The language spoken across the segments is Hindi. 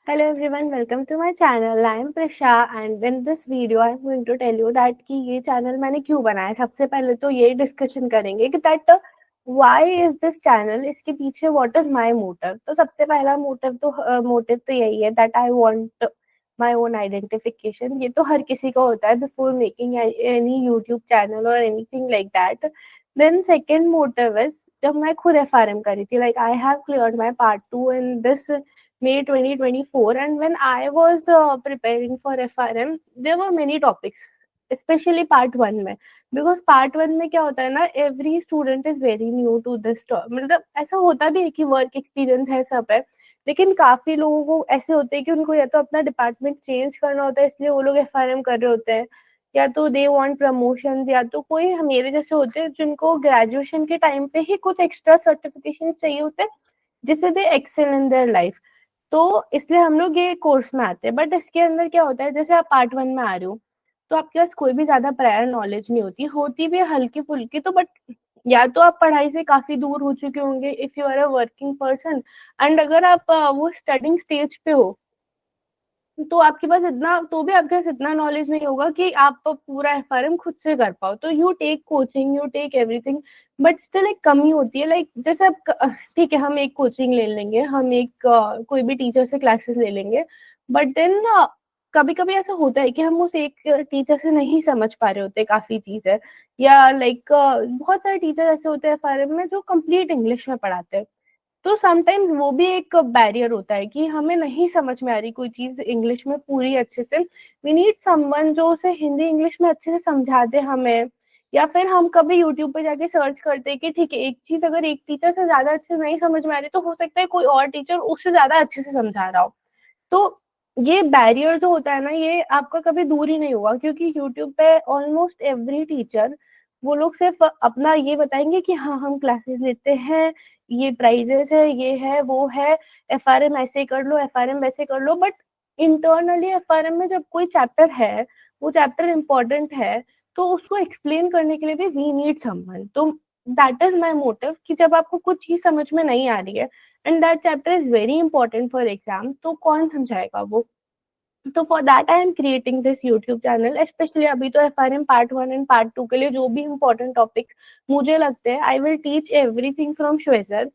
Hello everyone, welcome to my channel. I am Prisha and in this video I am going to tell you that कि ये चैनल मैंने क्यों बनाया। सबसे पहले तो ये डिस्कशन करेंगे कि that why is this channel, इसके पीछे what is my motive। तो सबसे पहला मोटिव तो यही है that I want my own identification। ये तो हर किसी का होता है before making any YouTube channel or anything like that। Then second motive is जब मैं खुद FRM करी थी, like I have cleared my part 2 in this May 2024, and when I was preparing for FRM, there were many topics, especially part 1 में, because part 1 में क्या होता है ना, every student is very new to this मतलब ऐसा होता भी है कि वर्क एक्सपीरियंस है सब है, लेकिन काफी लोगों को ऐसे होते हैं कि उनको या तो अपना डिपार्टमेंट चेंज करना होता है इसलिए वो लोग FRM कर रहे होते हैं, या तो दे वांट प्रमोशंस, या तो कोई मेरे जैसे होते हैं जिनको ग्रेजुएशन के टाइम पे ही कुछ एक्स्ट्रा सर्टिफिकेशन चाहिए होते हैं जिससे दे एक्सेल इन देयर लाइफ। तो इसलिए हम लोग ये कोर्स में आते हैं। बट इसके अंदर क्या होता है, जैसे आप पार्ट 1 में आ रहे हो तो आपके पास कोई भी ज्यादा प्रायर नॉलेज नहीं होती, होती भी हल्की फुल्की तो, बट या तो आप पढ़ाई से काफी दूर हो चुके होंगे if you are a working person, and अगर आप वो स्टडिंग स्टेज पे हो तो आपके पास इतना, तो भी आपके पास इतना नॉलेज नहीं होगा कि आप पूरा FRM खुद से कर पाओ। तो you take coaching, you take everything, but still एक कमी होती है। लाइक जैसे आप ठीक है, हम एक कोचिंग ले लेंगे, हम एक कोई भी टीचर से क्लासेस ले लेंगे, बट देन कभी कभी ऐसा होता है कि हम उस एक टीचर से नहीं समझ पा रहे होते काफी चीजें, या लाइक बहुत सारे टीचर ऐसे होते हैं FRM में जो कंप्लीट इंग्लिश में पढ़ाते हैं। तो समटाइम्स वो भी एक बैरियर होता है कि हमें नहीं समझ में आ रही कोई चीज इंग्लिश में पूरी अच्छे से, वी नीड समवन जो उसे हिंदी इंग्लिश में अच्छे से समझा दे हमें। या फिर हम कभी यूट्यूब पे जाके सर्च करते हैं कि ठीक है, एक चीज अगर एक टीचर से ज्यादा अच्छे से नहीं समझ में आ रही तो हो सकता है कोई और टीचर उससे ज्यादा अच्छे से समझा रहा हो। तो ये बैरियर जो होता है ना, ये आपका कभी दूर ही नहीं होगा, क्योंकि यूट्यूब पे ऑलमोस्ट एवरी टीचर वो लोग सिर्फ अपना ये बताएंगे कि हाँ हम क्लासेस लेते हैं, ये प्राइजेस है, ये है वो है, FRM ऐसे कर लो, FRM वैसे कर लो, बट इंटरनली FRM में जब कोई चैप्टर है, वो चैप्टर इम्पोर्टेंट है, तो उसको एक्सप्लेन करने के लिए भी वी नीड समवन। तो दैट इज माई मोटिव कि जब आपको कुछ चीज समझ में नहीं आ रही है and that chapter is very important for exam, तो कौन समझाएगा वो। तो for that I am creating this YouTube channel specially. अभी तो FRM पार्ट 1 एंड पार्ट 2 के लिए जो भी इम्पोर्टेंट टॉपिक्स मुझे लगते हैं, I will teach everything from Schweser.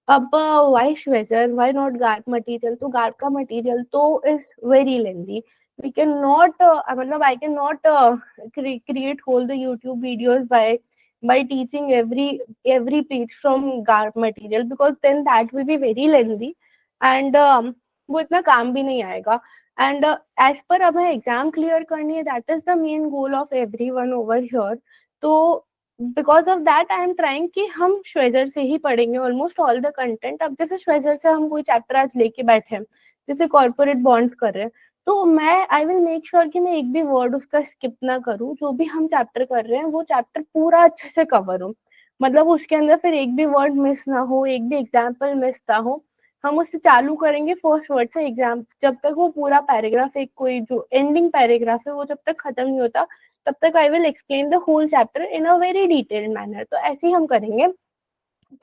अब why Schweser, why not guard material, तो गार्ड का मटेरियल तो is very lengthy, we can not मतलब I can not create whole the YouTube videos by teaching every page from garb material, because then that will be very lengthy and वो इतना काम भी नहीं आएगा। एंड एज पर अब एग्जाम क्लियर करनी है, that is the main goal of everyone over here. तो because of that I am trying कि हम श्वेजर से ही पढ़ेंगे ऑलमोस्ट ऑल द कंटेंट। अब जैसे श्वेजर से हम कोई चैप्टर आज लेके बैठे हैं, जैसे कॉर्पोरेट बॉन्ड्स कर रहे हैं, तो मैं आई विल मेक श्योर कि मैं एक भी वर्ड उसका स्किप ना करूँ। जो भी हम चैप्टर कर रहे हैं वो चैप्टर पूरा अच्छे से कवर हो, मतलब उसके अंदर फिर एक भी वर्ड मिस ना हो, एक भी एग्जाम्पल मिस ना हो। हम उससे चालू करेंगे फर्स्ट वर्ड से एग्जाम, जब तक वो पूरा पैराग्राफ, एक कोई जो एंडिंग पैराग्राफ है वो जब तक खत्म नहीं होता, तब तक I will explain the whole chapter in a very detailed manner. तो ऐसे ही हम करेंगे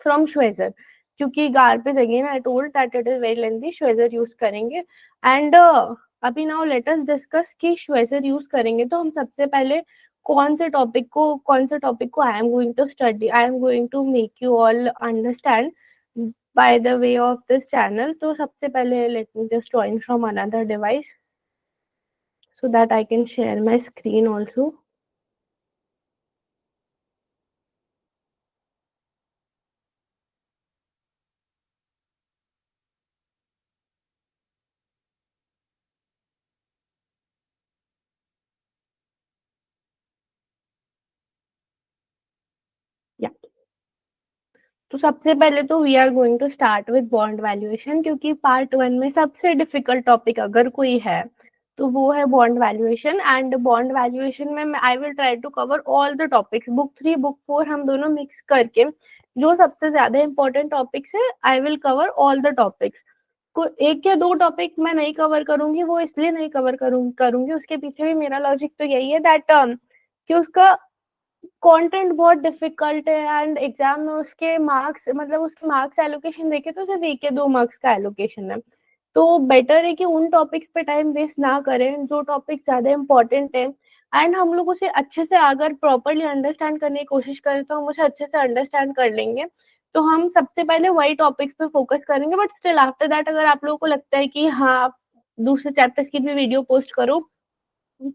फ्रॉम श्वेजर, क्योंकि garbage again I told that it is very lengthy, Schweser use करेंगे। एंड अभी नाउ लेट अस डिस्कस कि श्वेजर यूज करेंगे तो हम सबसे पहले कौन से टॉपिक को I am going to study, I am going to make you all understand by the way of this channel. तो सबसे पहले let me just join from another device so that I can share my screen also. Yeah. तो सबसे पहले तो we are going to start with bond valuation, क्योंकि पार्ट 1 में सबसे डिफिकल्ट टॉपिक अगर कोई है तो वो है bond valuation. And bond valuation में I will try to cover all the topics, book 3 book 4 हम दोनों मिक्स करके जो सबसे ज्यादा इंपॉर्टेंट टॉपिक्स है I will cover all the topics. को एक या दो टॉपिक मैं नहीं कवर करूंगी, वो इसलिए नहीं कवर करूंगी, उसके पीछे भी मेरा लॉजिक तो यही है दैट कि उसका कंटेंट बहुत डिफिकल्ट है एंड एग्जाम में उसके मार्क्स, मतलब उसके मार्क्स एलोकेशन देखे तो सिर्फ 1 या 2 मार्क्स का एलोकेशन है। तो बेटर है कि उन टॉपिक्स पे टाइम वेस्ट ना करें जो टॉपिक ज़्यादा इम्पोर्टेंट है, एंड हम लोग उसे अच्छे से अगर प्रॉपर्ली अंडरस्टैंड करने की कोशिश करें तो हम उसे अच्छे से अंडरस्टैंड कर लेंगे। तो हम सबसे पहले वही टॉपिक्स पे फोकस करेंगे, बट स्टिल आफ्टर दैट अगर आप लोगों को लगता है कि हाँ, आप दूसरे चैप्टर्स की भी वीडियो पोस्ट करो,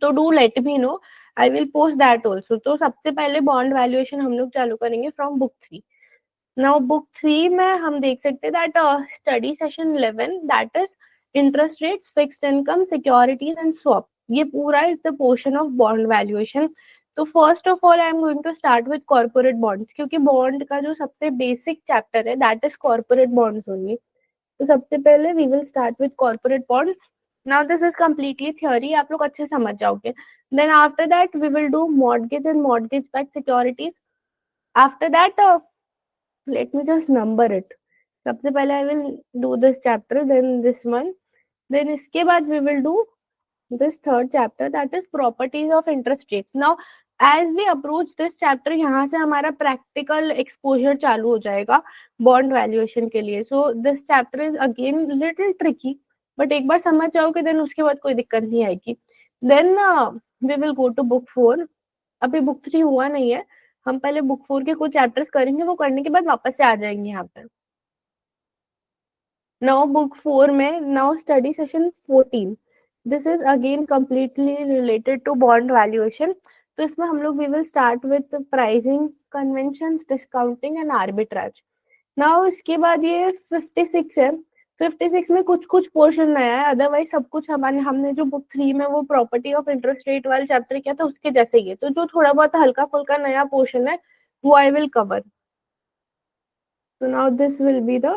तो do let me know, I will post that also. तो सबसे पहले बॉन्ड वैल्यूएशन हम लोग चालू करेंगे फ्रॉम बुक 3। नाउ बुक 3 में हम देख सकते हैं that study session 11 that is interest rates, fixed income, securities and swap. ये पूरा is the portion of bond valuation. तो first of all I am going to start with corporate bonds, क्योंकि बॉन्ड का जो सबसे बेसिक चैप्टर है that is corporate bonds only. तो सबसे पहले we will start with corporate bonds. Now this is completely theory, आप लोग अच्छे समझ जाओगे। Then after that we will do mortgage and mortgage backed securities. After that let me just number it. सबसे पहले I will do this chapter, then this one, then इसके बाद we will do this third chapter that is properties of interest rates. Now as we approach this chapter, यहाँ से हमारा practical exposure चालू हो जाएगा bond valuation के लिए. So this chapter is again little tricky, but एक बार समझ जाओगे then उसके बाद कोई दिक्कत नहीं आएगी. Then we will go to book 4. अभी बुक 3 हुआ नहीं है, हम पहले बुक 4 के कुछ चैप्टर्स करेंगे, वो करने के बाद वापस से आ जाएंगे यहाँ पे। नाउ बुक 4 में now study session 14, this is again completely related to bond valuation. तो इसमें हम लोग we will start with pricing conventions, discounting and arbitrage. Now इसके बाद ये 56 है। 56 में कुछ कुछ पोर्शन नया है, अदरवाइज सब कुछ हमारे हमने जो बुक 3 में वो प्रॉपर्टी ऑफ इंटरेस्ट रेट वाला चैप्टर किया था उसके जैसे ही है। तो जो थोड़ा बहुत हल्का फुल्का नया पोर्शन है वो I will cover. So now this will be the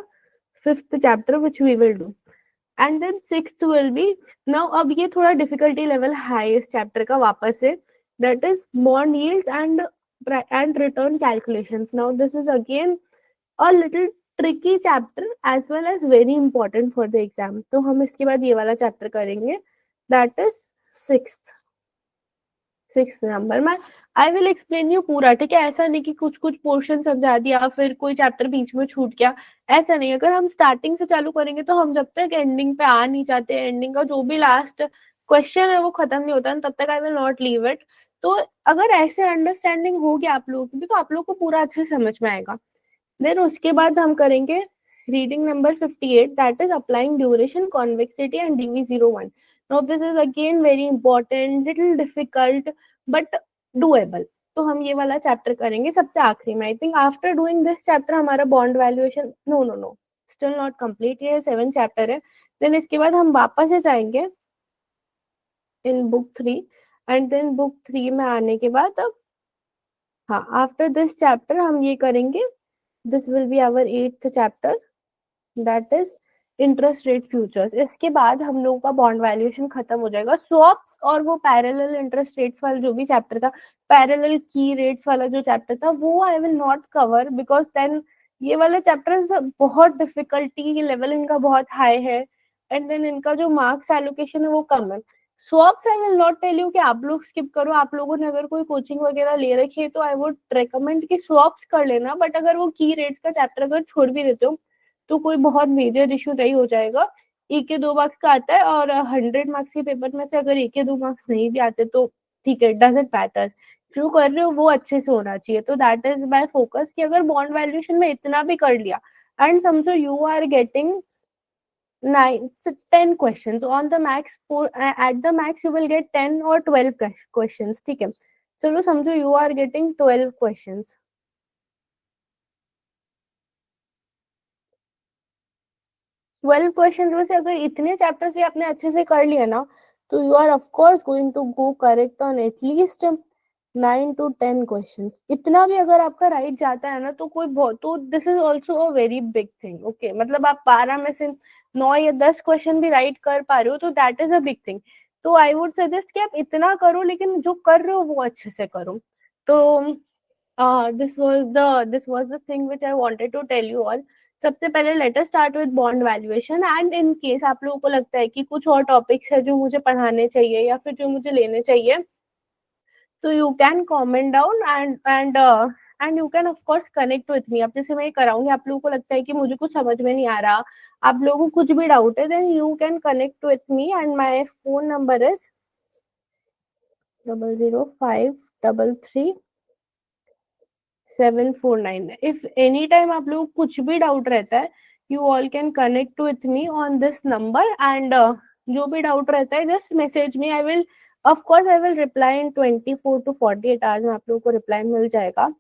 fifth chapter which we will do. And then sixth will be, now अब ये थोड़ा difficulty level high इस chapter का वापस से, that is bond yields and return calculations. Now this is again a little tricky chapter as well as very important for the exam. तो हम इसके बाद ये वाला chapter करेंगे, that is sixth 6 नंबर में। आई विल एक्सप्लेन यू पूरा, ठीक है। ऐसा नहीं कि कुछ कुछ पोर्शन समझा दिया फिर कोई चैप्टर बीच में छूट गया, ऐसा नहीं। अगर हम स्टार्टिंग से चालू करेंगे तो हम जब तक एंडिंग पे आ नहीं जाते, एंडिंग का जो भी लास्ट क्वेश्चन है वो खत्म नहीं होता, तब तक I will not leave it. तो अगर ऐसे अंडरस्टैंडिंग हो गया आप लोगों की भी तो आप लोग को पूरा अच्छे समझ में आएगा। देन उसके बाद हम करेंगे reading number 58 that is applying duration, convexity and DV01। Now this is again very important, little difficult but doable. तो हम ये वाला चैप्टर करेंगे सबसे आखिरी में। I think after doing this chapter हमारा bond valuation no still not complete, ये 7 चैप्टर है। देन इसके बाद हम वापस से जाएंगे in book 3 and then book 3 में आने के बाद हाँ आफ्टर दिस चैप्टर हम ये करेंगे, this will be our 8th chapter that is interest rate futures. इसके बाद हम लोगों का बॉन्ड वैल्यूएशन खत्म हो जाएगा। स्वैप्स और वो पैरेलल इंटरेस्ट रेट्स वाला जो भी चैप्टर था, पैरेलल की रेट्स वाला जो चैप्टर था, वो I will not cover because then ये वाले चैप्टर्स बहुत डिफिकल्टी लेवल इनका बहुत हाई है एंड देन इनका जो मार्क्स एलोकेशन है वो कम है। Swaps I will not tell you कि आप लोग स्किप करो, आप लोगों ने अगर कोई कोचिंग वगैरह ले रखी है तो आई वुड रेकमेंड कि स्वैप्स कर लेना, बट अगर वो की रेट्स का चैप्टर अगर छोड़ भी देते हो तो कोई बहुत मेजर इशू नहीं हो जाएगा। एक के 2 मार्क्स का आता है और 100 मार्क्स के पेपर में से अगर एक के 2 मार्क्स नहीं भी आते तो ठीक है, डजंट मैटर। जो कर रहे हो वो अच्छे से होना चाहिए। तो दैट इज माय फोकस कि अगर बॉन्ड वैल्यूएशन में इतना भी कर लिया एंड समझो you are getting 10 questions on the max, at the max you will get 10 or 12 questions, ठीक है। चलो समझो you are getting 12 questions, 12 questions में से अगर इतने चैप्टर्स भी आपने अच्छे से कर लिया ना तो you are of course going to go correct on at least 9 to 10 questions. इतना भी अगर आपका राइट जाता है ना तो कोई बहुत, तो this is also a very big thing, okay. मतलब आप 12 में से 9 या 10 क्वेश्चन भी राइट कर पा रहे हो तो that is a big thing. तो आई वुड सजेस्ट कि आप इतना करो लेकिन जो कर रहे हो वो अच्छे से करो। तो this was the thing which I wanted to tell you all। सबसे पहले let us start with bond valuation and in case आप लोगों को लगता है कि कुछ और टॉपिक्स है जो मुझे पढ़ाने चाहिए या फिर जो मुझे लेने चाहिए तो you can comment down and you can of course connect with मी। अब जैसे मैं ये कराऊंगी, आप लोगों को लगता है कि मुझे कुछ समझ में नहीं आ रहा, आप लोगों को कुछ भी डाउट है, then you can connect with me and my phone number is 005333 749। If any time आप लोगों को कुछ भी डाउट रहता है, you all can connect with me on this number and जो भी डाउट रहता है just message me. I will of course I will reply in 24 to 48 hours में, आप लोगों को रिप्लाई मिल जाएगा।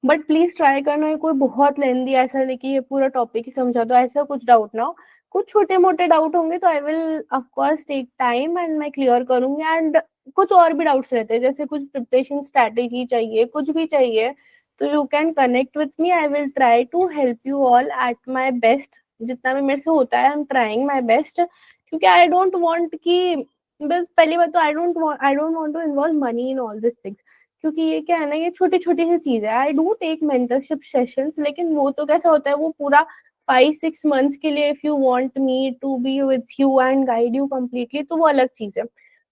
बट प्लीज ट्राई करना, ये कोई बहुत लेंदी ऐसा नहीं कि ये पूरा टॉपिक ही समझा दो, ऐसा कुछ डाउट ना हो। कुछ छोटे मोटे डाउट होंगे तो I will of course take time and मैं क्लियर करूंगी। एंड कुछ और भी डाउट्स रहते हैं, जैसे कुछ प्रिपरेशन स्ट्रैटेजी चाहिए, कुछ भी चाहिए, तो you can connect with me. I will try to help you all at my best. जितना भी मेरे से होता है I am trying my best, क्योंकि आई डोंट वॉन्ट कि, बस पहली बात तो I don't want to involve money in all this things. क्योंकि ये क्या है ना, ये छोटी छोटी सी चीज है। I do take mentorship sessions, लेकिन वो तो कैसा होता है, वो पूरा 5-6 मंथ्स के लिए, if you want me to be with you and guide you completely, तो वो अलग चीज है।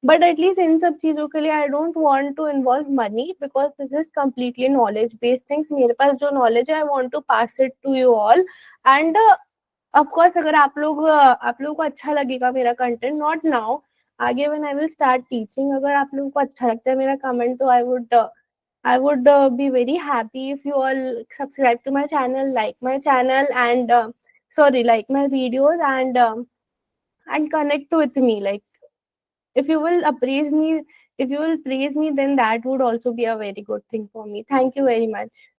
बट एटलीस्ट इन सब चीजों के लिए I don't want to involve money, because this is completely knowledge based things. मेरे पास जो नॉलेज है, I want to pass it to you all. And of course अगर आप लोगों को अच्छा लगेगा मेरा कंटेंट, नॉट नाउ, आगे when I will start teaching, अगर आप लोगों को अच्छा लगता है मेरा कमेंट, तो I would be very happy if you all subscribe to my channel, like my channel, and sorry, like my videos, and connect with me. Like if you will appraise me, if you will praise me, then that would also be a very good thing for me. Thank you very much.